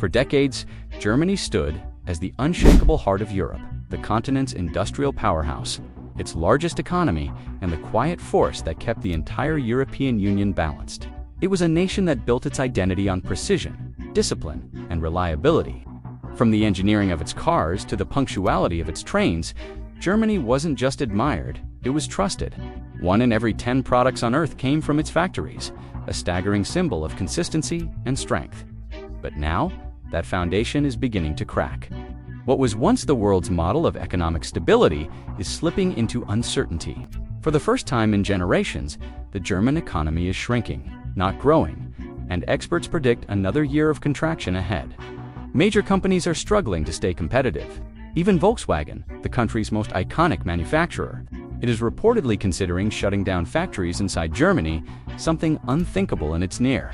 For decades, Germany stood as the unshakable heart of Europe, the continent's industrial powerhouse, its largest economy, and the quiet force that kept the entire European Union balanced. It was a nation that built its identity on precision, discipline, and reliability. From the engineering of its cars to the punctuality of its trains, Germany wasn't just admired, it was trusted. 1 in every 10 products on Earth came from its factories, a staggering symbol of consistency and strength. But now, that foundation is beginning to crack. What was once the world's model of economic stability is slipping into uncertainty. For the first time in generations, the German economy is shrinking, not growing, and experts predict another year of contraction ahead. Major companies are struggling to stay competitive. Even Volkswagen, the country's most iconic manufacturer, it is reportedly considering shutting down factories inside Germany, something unthinkable in its near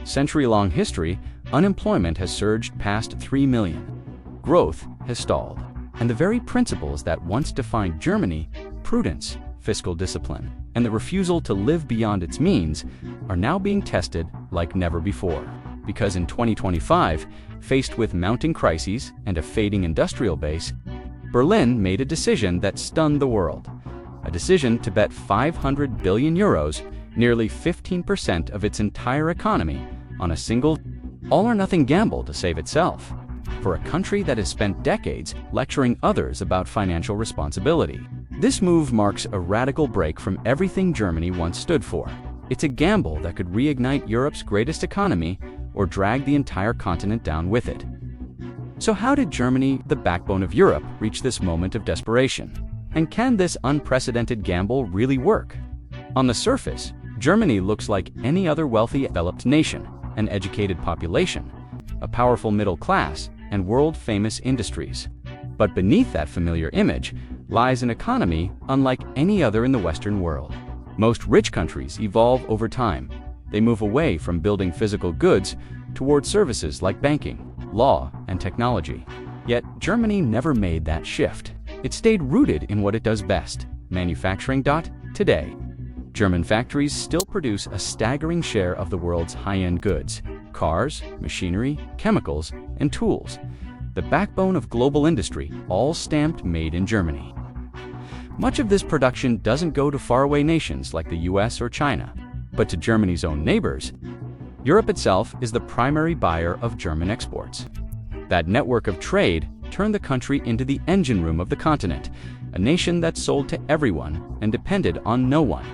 century-long history. Unemployment has surged past 3 million. Growth has stalled. And the very principles that once defined Germany, prudence, fiscal discipline, and the refusal to live beyond its means, are now being tested like never before. Because in 2025, faced with mounting crises and a fading industrial base, Berlin made a decision that stunned the world. A decision to bet 500 billion euros, nearly 15% of its entire economy, on a single all-or-nothing gamble to save itself. For a country that has spent decades lecturing others about financial responsibility, this move marks a radical break from everything Germany once stood for. It's a gamble that could reignite Europe's greatest economy or drag the entire continent down with it. So how did Germany, the backbone of Europe, reach this moment of desperation? And can this unprecedented gamble really work? On the surface, Germany looks like any other wealthy, developed nation: an educated population, a powerful middle class, and world-famous industries. But beneath that familiar image lies an economy unlike any other in the Western world. Most rich countries evolve over time. They move away from building physical goods toward services like banking, law, and technology. Yet Germany never made that shift. It stayed rooted in what it does best: manufacturing. Today, German factories still produce a staggering share of the world's high-end goods: cars, machinery, chemicals, and tools. The backbone of global industry, all stamped made in Germany. Much of this production doesn't go to faraway nations like the US or China, but to Germany's own neighbors. Europe itself is the primary buyer of German exports. That network of trade turned the country into the engine room of the continent, a nation that sold to everyone and depended on no one.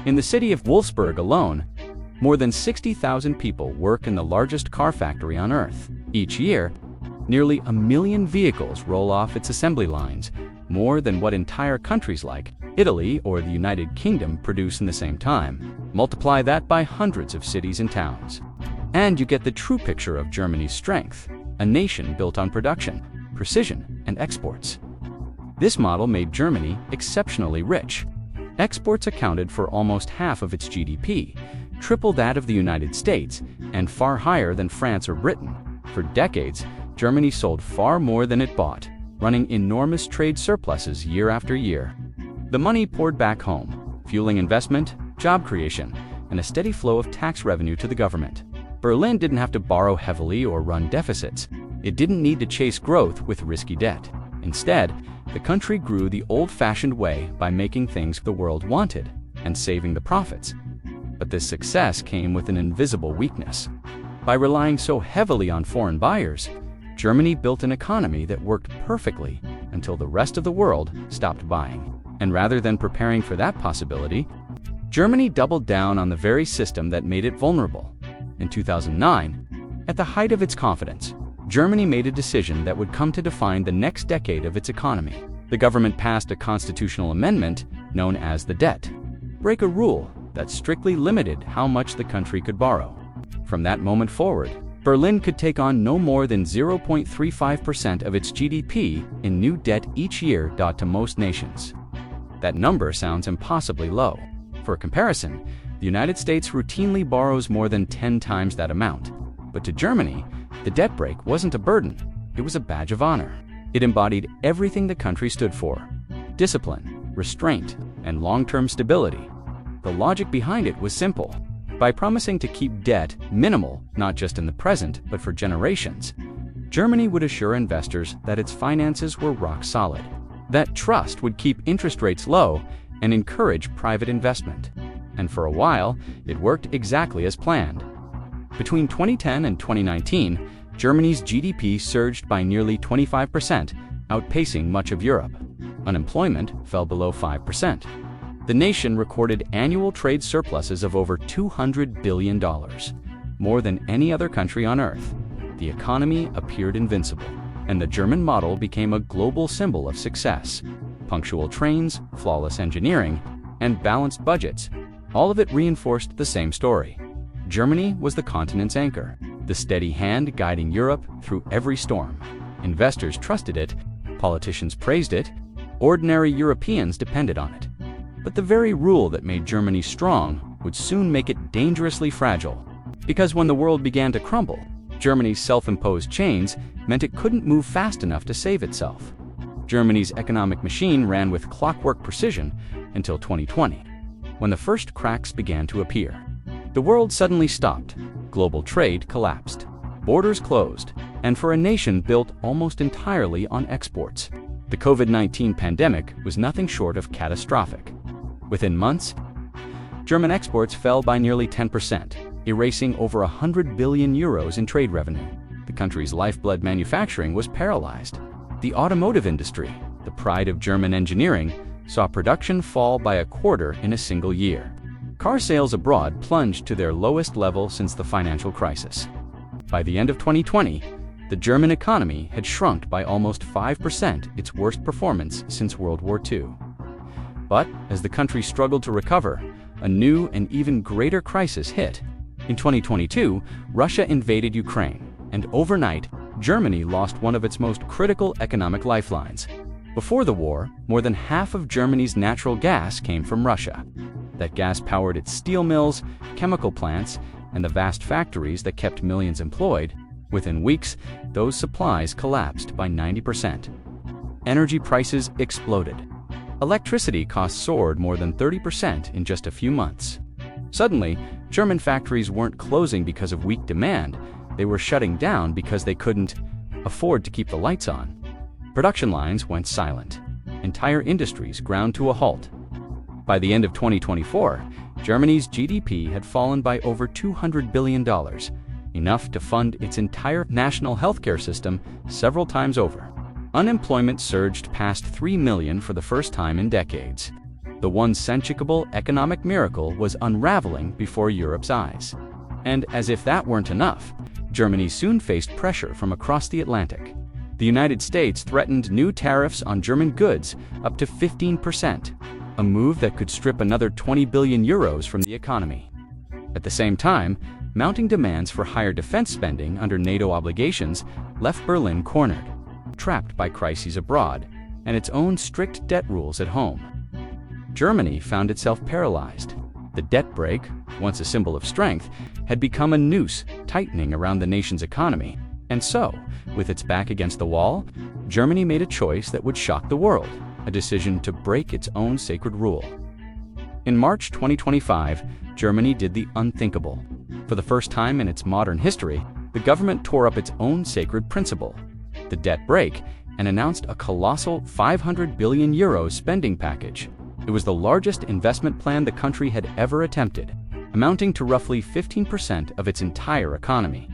In the city of Wolfsburg alone, more than 60,000 people work in the largest car factory on Earth. Each year, nearly 1 million vehicles roll off its assembly lines, more than what entire countries like Italy or the United Kingdom produce in the same time. Multiply that by hundreds of cities and towns, and you get the true picture of Germany's strength: a nation built on production, precision, and exports. This model made Germany exceptionally rich. Exports accounted for almost half of its GDP, triple that of the United States, and far higher than France or Britain. For decades, Germany sold far more than it bought, running enormous trade surpluses year after year. The money poured back home, fueling investment, job creation, and a steady flow of tax revenue to the government. Berlin didn't have to borrow heavily or run deficits. It didn't need to chase growth with risky debt. Instead, the country grew the old-fashioned way by making things the world wanted and saving the profits. But this success came with an invisible weakness. By relying so heavily on foreign buyers, Germany built an economy that worked perfectly until the rest of the world stopped buying. And rather than preparing for that possibility, Germany doubled down on the very system that made it vulnerable. In 2009, at the height of its confidence, Germany made a decision that would come to define the next decade of its economy. The government passed a constitutional amendment known as the debt break rule that strictly limited how much the country could borrow. From that moment forward, Berlin could take on no more than 0.35% of its GDP in new debt each year. To most nations, that number sounds impossibly low. For comparison, the United States routinely borrows more than 10 times that amount. But to Germany, the debt break wasn't a burden, it was a badge of honor. It embodied everything the country stood for: discipline, restraint, and long-term stability. The logic behind it was simple. By promising to keep debt minimal, not just in the present, but for generations, Germany would assure investors that its finances were rock solid. That trust would keep interest rates low and encourage private investment. And for a while, it worked exactly as planned. Between 2010 and 2019, Germany's GDP surged by nearly 25%, outpacing much of Europe. Unemployment fell below 5%. The nation recorded annual trade surpluses of over $200 billion, more than any other country on Earth. The economy appeared invincible, and the German model became a global symbol of success. Punctual trains, flawless engineering, and balanced budgets, all of it reinforced the same story. Germany was the continent's anchor, the steady hand guiding Europe through every storm. Investors trusted it, politicians praised it, ordinary Europeans depended on it. But the very rule that made Germany strong would soon make it dangerously fragile. Because when the world began to crumble, Germany's self-imposed chains meant it couldn't move fast enough to save itself. Germany's economic machine ran with clockwork precision until 2020, when the first cracks began to appear. The world suddenly stopped, global trade collapsed, borders closed, and for a nation built almost entirely on exports, the COVID-19 pandemic was nothing short of catastrophic. Within months, German exports fell by nearly 10%, erasing over €100 billion in trade revenue. The country's lifeblood manufacturing was paralyzed. The automotive industry, the pride of German engineering, saw production fall by a quarter in a single year. Car sales abroad plunged to their lowest level since the financial crisis. By the end of 2020, the German economy had shrunk by almost 5%, its worst performance since World War II. But as the country struggled to recover, a new and even greater crisis hit. In 2022, Russia invaded Ukraine, and overnight, Germany lost one of its most critical economic lifelines. Before the war, more than half of Germany's natural gas came from Russia. That gas powered its steel mills, chemical plants, and the vast factories that kept millions employed. Within weeks, those supplies collapsed by 90%. Energy prices exploded. Electricity costs soared more than 30% in just a few months. Suddenly, German factories weren't closing because of weak demand, they were shutting down because they couldn't afford to keep the lights on. Production lines went silent. Entire industries ground to a halt. By the end of 2024, Germany's GDP had fallen by over $200 billion, enough to fund its entire national healthcare system several times over. Unemployment surged past 3 million for the first time in decades. The once sensuable economic miracle was unraveling before Europe's eyes. And as if that weren't enough, Germany soon faced pressure from across the Atlantic. The United States threatened new tariffs on German goods up to 15%, a move that could strip another €20 billion from the economy. At the same time, mounting demands for higher defense spending under NATO obligations left Berlin cornered, trapped by crises abroad and its own strict debt rules at home. Germany found itself paralyzed. The debt brake, once a symbol of strength, had become a noose tightening around the nation's economy. And so, with its back against the wall, Germany made a choice that would shock the world, a decision to break its own sacred rule. In March 2025, Germany did the unthinkable. For the first time in its modern history, the government tore up its own sacred principle, the debt brake, and announced a colossal €500 billion spending package. It was the largest investment plan the country had ever attempted, amounting to roughly 15% of its entire economy.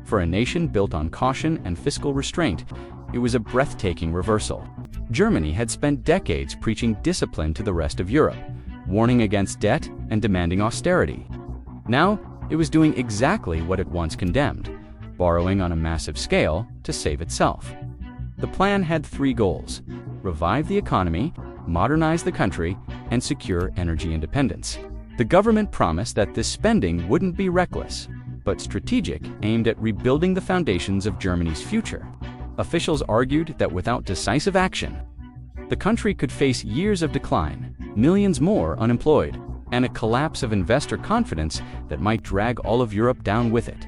For a nation built on caution and fiscal restraint, it was a breathtaking reversal. Germany had spent decades preaching discipline to the rest of Europe, warning against debt and demanding austerity. Now, it was doing exactly what it once condemned, borrowing on a massive scale to save itself. The plan had 3 goals: revive the economy, modernize the country, and secure energy independence. The government promised that this spending wouldn't be reckless, but strategic, aimed at rebuilding the foundations of Germany's future. Officials argued that without decisive action, the country could face years of decline, millions more unemployed, and a collapse of investor confidence that might drag all of Europe down with it.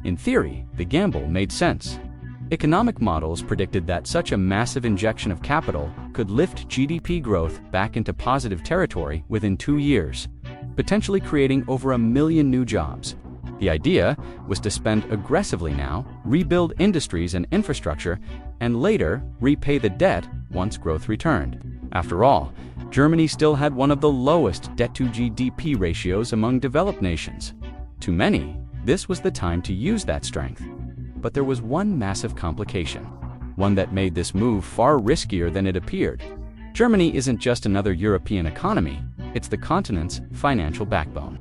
In theory, the gamble made sense. Economic models predicted that such a massive injection of capital could lift GDP growth back into positive territory within 2 years. potentially creating over 1 million new jobs. The idea was to spend aggressively now, rebuild industries and infrastructure, and later repay the debt once growth returned. After all, Germany still had one of the lowest debt-to-GDP ratios among developed nations. To many, this was the time to use that strength. But there was one massive complication, one that made this move far riskier than it appeared. Germany isn't just another European economy, it's the continent's financial backbone.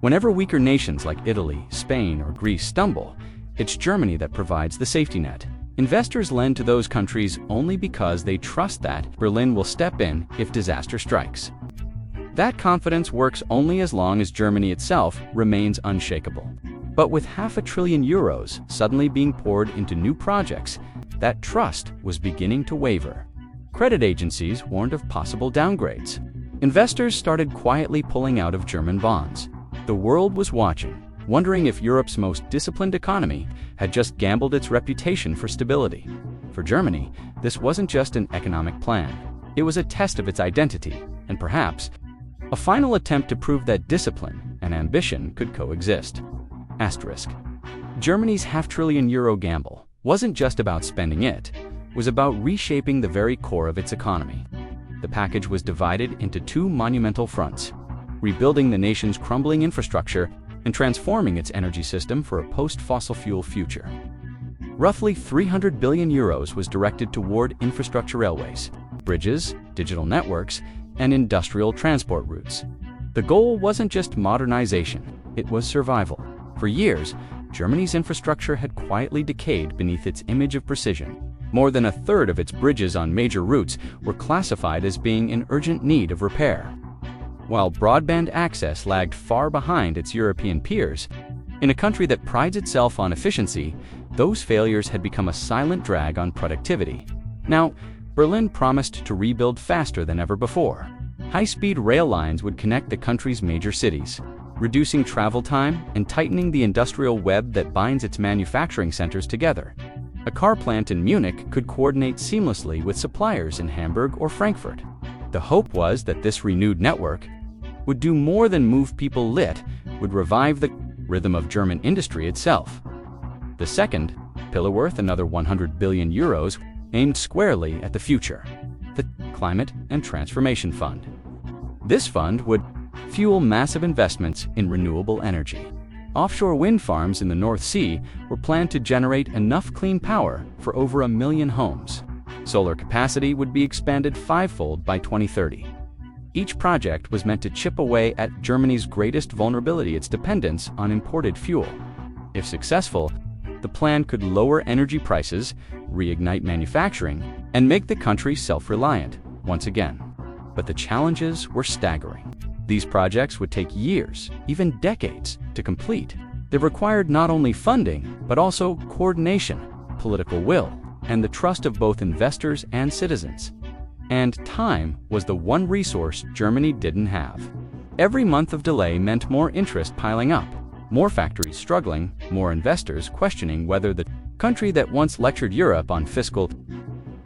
Whenever weaker nations like Italy, Spain, or Greece stumble, it's Germany that provides the safety net. Investors lend to those countries only because they trust that Berlin will step in if disaster strikes. That confidence works only as long as Germany itself remains unshakable. But with €500 billion suddenly being poured into new projects, that trust was beginning to waver. Credit agencies warned of possible downgrades. Investors started quietly pulling out of German bonds. The world was watching, wondering if Europe's most disciplined economy had just gambled its reputation for stability. For Germany, this wasn't just an economic plan. It was a test of its identity, and perhaps a final attempt to prove that discipline and ambition could coexist. Asterisk. Germany's €500 billion gamble wasn't just about spending it was about reshaping the very core of its economy. The package was divided into two monumental fronts: rebuilding the nation's crumbling infrastructure and transforming its energy system for a post-fossil fuel future. Roughly €300 billion was directed toward infrastructure, railways, bridges, digital networks, and industrial transport routes. The goal wasn't just modernization, it was survival. For years, Germany's infrastructure had quietly decayed beneath its image of precision. More than a third of its bridges on major routes were classified as being in urgent need of repair. While broadband access lagged far behind its European peers, in a country that prides itself on efficiency, those failures had become a silent drag on productivity. Now, Berlin promised to rebuild faster than ever before. High-speed rail lines would connect the country's major cities, reducing travel time and tightening the industrial web that binds its manufacturing centers together. A car plant in Munich could coordinate seamlessly with suppliers in Hamburg or Frankfurt. The hope was that this renewed network would do more than move people. It would revive the rhythm of German industry itself. The second pillar, worth another €100 billion, aimed squarely at the future: the Climate and Transformation Fund. This fund would fuel massive investments in renewable energy. Offshore wind farms in the North Sea were planned to generate enough clean power for over 1 million homes. Solar capacity would be expanded fivefold by 2030. Each project was meant to chip away at Germany's greatest vulnerability, its dependence on imported fuel. If successful, the plan could lower energy prices, reignite manufacturing, and make the country self-reliant once again. But the challenges were staggering. These projects would take years, even decades, to complete. They required not only funding, but also coordination, political will, and the trust of both investors and citizens. And time was the one resource Germany didn't have. Every month of delay meant more interest piling up, more factories struggling, more investors questioning whether the country that once lectured Europe on fiscal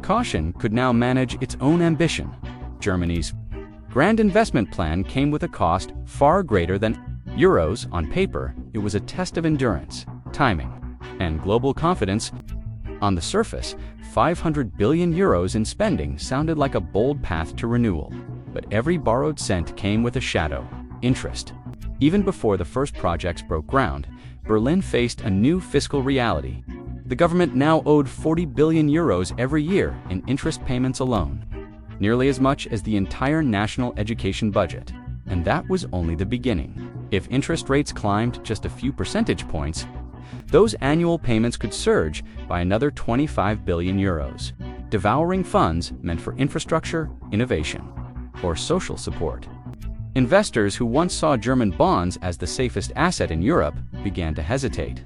caution could now manage its own ambition. Germany's grand investment plan came with a cost far greater than euros. On paper, it was a test of endurance, timing, and global confidence. On the surface, €500 billion in spending sounded like a bold path to renewal. But every borrowed cent came with a shadow: interest. Even before the first projects broke ground, Berlin faced a new fiscal reality. The government now owed €40 billion every year in interest payments alone, nearly as much as the entire national education budget. And that was only the beginning. If interest rates climbed just a few percentage points, those annual payments could surge by another €25 billion, devouring funds meant for infrastructure, innovation, or social support. Investors who once saw German bonds as the safest asset in Europe began to hesitate.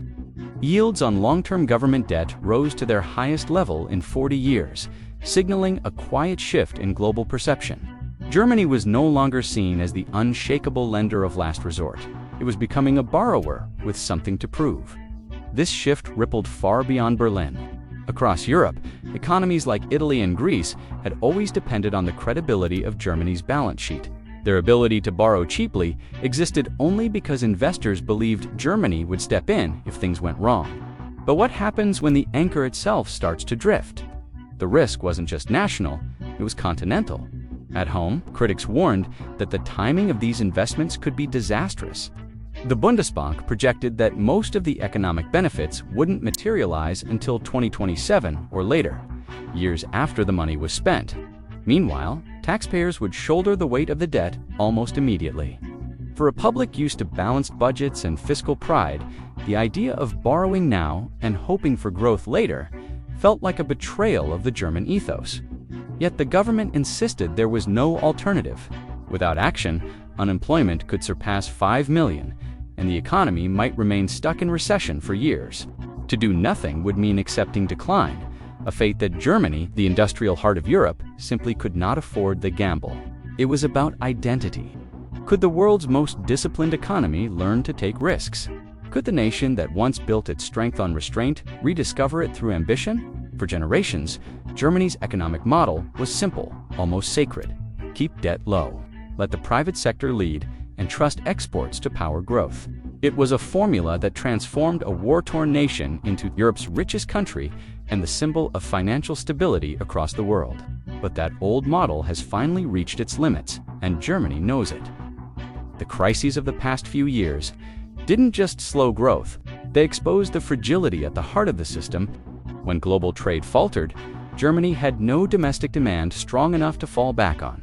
Yields on long-term government debt rose to their highest level in 40 years, signaling a quiet shift in global perception. Germany was no longer seen as the unshakable lender of last resort. It was becoming a borrower with something to prove. This shift rippled far beyond Berlin. Across Europe, economies like Italy and Greece had always depended on the credibility of Germany's balance sheet. Their ability to borrow cheaply existed only because investors believed Germany would step in if things went wrong. But what happens when the anchor itself starts to drift? The risk wasn't just national, it was continental. At home, critics warned that the timing of these investments could be disastrous. The Bundesbank projected that most of the economic benefits wouldn't materialize until 2027 or later, years after the money was spent. Meanwhile, taxpayers would shoulder the weight of the debt almost immediately. For a public used to balanced budgets and fiscal pride, the idea of borrowing now and hoping for growth later felt like a betrayal of the German ethos. Yet the government insisted there was no alternative. Without action, unemployment could surpass 5 million, and the economy might remain stuck in recession for years. To do nothing would mean accepting decline, a fate that Germany, the industrial heart of Europe, simply could not afford the gamble. It was about identity. Could the world's most disciplined economy learn to take risks? Could the nation that once built its strength on restraint rediscover it through ambition? For generations, Germany's economic model was simple, almost sacred. Keep debt low, let the private sector lead, and trust exports to power growth. It was a formula that transformed a war-torn nation into Europe's richest country and the symbol of financial stability across the world. But that old model has finally reached its limits, and Germany knows it. The crises of the past few years didn't just slow growth, they exposed the fragility at the heart of the system. When global trade faltered, Germany had no domestic demand strong enough to fall back on.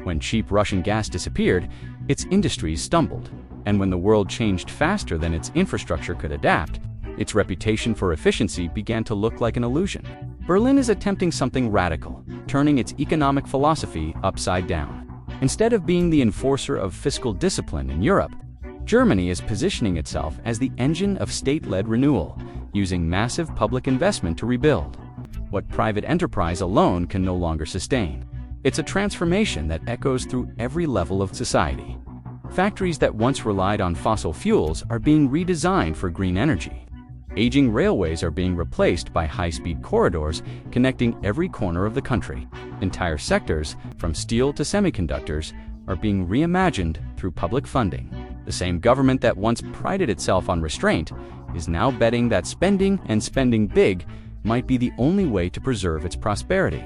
When cheap Russian gas disappeared, its industries stumbled. And when the world changed faster than its infrastructure could adapt, its reputation for efficiency began to look like an illusion. Berlin is attempting something radical, turning its economic philosophy upside down. Instead of being the enforcer of fiscal discipline in Europe, Germany is positioning itself as the engine of state-led renewal, using massive public investment to rebuild what private enterprise alone can no longer sustain. It's a transformation that echoes through every level of society. Factories that once relied on fossil fuels are being redesigned for green energy. Aging railways are being replaced by high-speed corridors connecting every corner of the country. Entire sectors, from steel to semiconductors, are being reimagined through public funding. The same government that once prided itself on restraint is now betting that spending and spending big might be the only way to preserve its prosperity.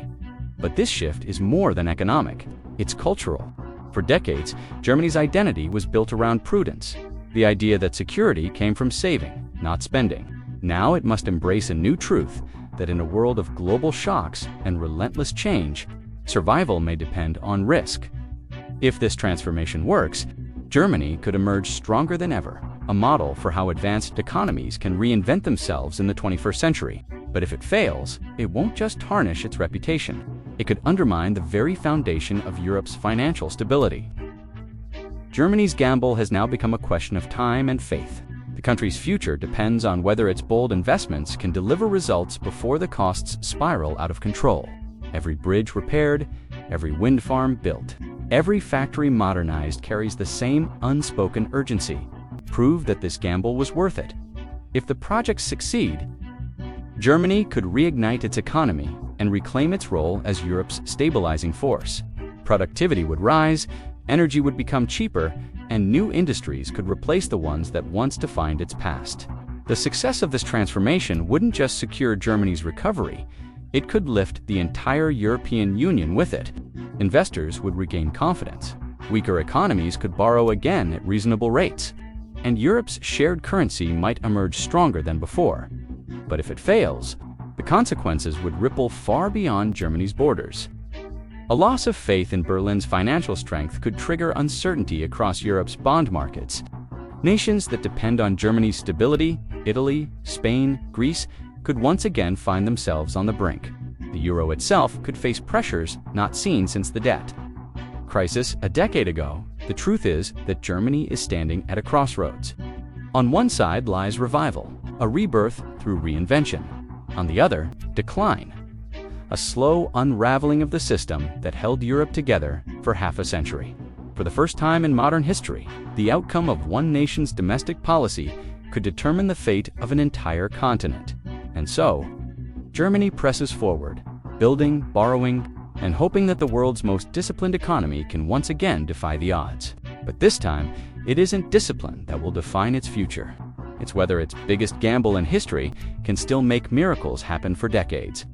But this shift is more than economic, it's cultural. For decades, Germany's identity was built around prudence, the idea that security came from saving, not spending. Now it must embrace a new truth that in a world of global shocks and relentless change, survival may depend on risk. If this transformation works, Germany could emerge stronger than ever, a model for how advanced economies can reinvent themselves in the 21st century. But if it fails, it won't just tarnish its reputation. It could undermine the very foundation of Europe's financial stability. Germany's gamble has now become a question of time and faith. The country's future depends on whether its bold investments can deliver results before the costs spiral out of control. Every bridge repaired, every wind farm built, every factory modernized carries the same unspoken urgency. Prove that this gamble was worth it. If the projects succeed, Germany could reignite its economy and reclaim its role as Europe's stabilizing force. Productivity would rise, energy would become cheaper, and new industries could replace the ones that once defined its past. The success of this transformation wouldn't just secure Germany's recovery, it could lift the entire European Union with it. Investors would regain confidence. Weaker economies could borrow again at reasonable rates, and Europe's shared currency might emerge stronger than before. But if it fails, the consequences would ripple far beyond Germany's borders. A loss of faith in Berlin's financial strength could trigger uncertainty across Europe's bond markets. Nations that depend on Germany's stability, Italy, Spain, Greece, could once again find themselves on the brink. The euro itself could face pressures not seen since the debt crisis a decade ago. The truth is that Germany is standing at a crossroads. On one side lies revival, a rebirth through reinvention. On the other, decline, a slow unraveling of the system that held Europe together for half a century. For the first time in modern history, the outcome of one nation's domestic policy could determine the fate of an entire continent. And so, Germany presses forward, building, borrowing, and hoping that the world's most disciplined economy can once again defy the odds. But this time, it isn't discipline that will define its future. It's whether its biggest gamble in history can still make miracles happen for decades.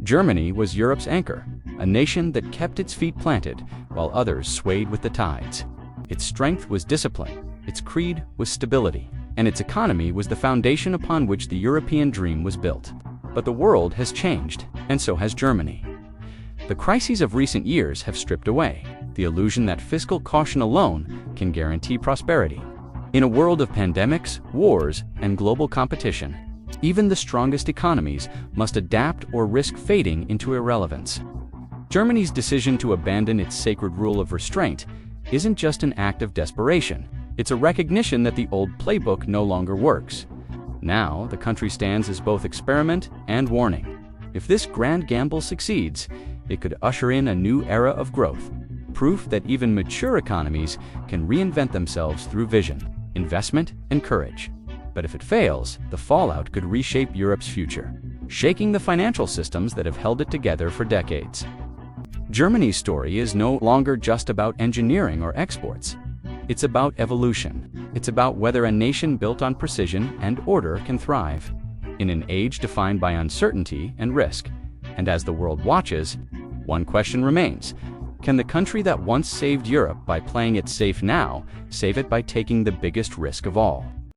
Germany was Europe's anchor, a nation that kept its feet planted while others swayed with the tides. Its strength was discipline, its creed was stability, and its economy was the foundation upon which the European dream was built. But the world has changed, and so has Germany. The crises of recent years have stripped away the illusion that fiscal caution alone can guarantee prosperity. In a world of pandemics, wars, and global competition, even the strongest economies must adapt or risk fading into irrelevance. Germany's decision to abandon its sacred rule of restraint isn't just an act of desperation. It's a recognition that the old playbook no longer works. Now, the country stands as both experiment and warning. If this grand gamble succeeds, it could usher in a new era of growth, proof that even mature economies can reinvent themselves through vision, investment, and courage. But if it fails, the fallout could reshape Europe's future, shaking the financial systems that have held it together for decades. Germany's story is no longer just about engineering or exports. It's about evolution. It's about whether a nation built on precision and order can thrive in an age defined by uncertainty and risk. And as the world watches, one question remains: can the country that once saved Europe by playing it safe now save it by taking the biggest risk of all?